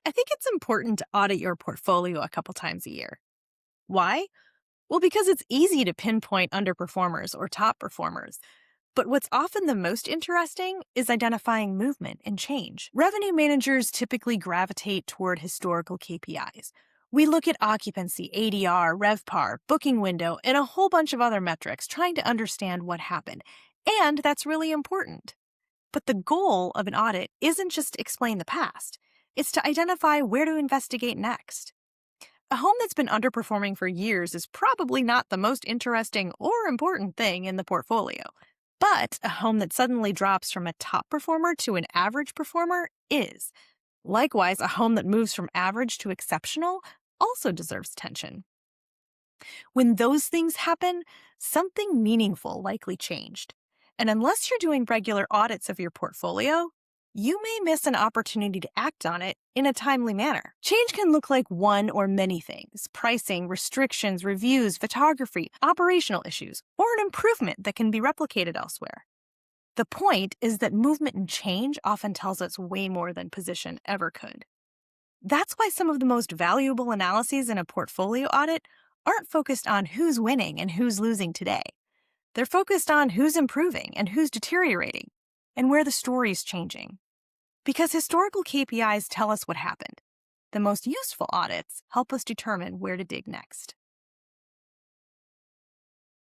I think it's important to audit your portfolio a couple times a year. Why? Well, because it's easy to pinpoint underperformers or top performers. But what's often the most interesting is identifying movement and change. Revenue managers typically gravitate toward historical KPIs. We look at occupancy, ADR, RevPAR, booking window, and a whole bunch of other metrics trying to understand what happened. And that's really important. But the goal of an audit isn't just to explain the past, it's to identify where to investigate next. A home that's been underperforming for years is probably not the most interesting or important thing in the portfolio. But a home that suddenly drops from a top performer to an average performer is. Likewise, a home that moves from average to exceptional also deserves attention. When those things happen, something meaningful likely changed. And unless you're doing regular audits of your portfolio, you may miss an opportunity to act on it in a timely manner. Change can look like one or many things: pricing, restrictions, reviews, photography, operational issues, or an improvement that can be replicated elsewhere. The point is that movement and change often tells us way more than position ever could. That's why some of the most valuable analyses in a portfolio audit aren't focused on who's winning and who's losing today. They're focused on who's improving and who's deteriorating, and where the story's changing. Because historical KPIs tell us what happened, the most useful audits help us determine where to dig next.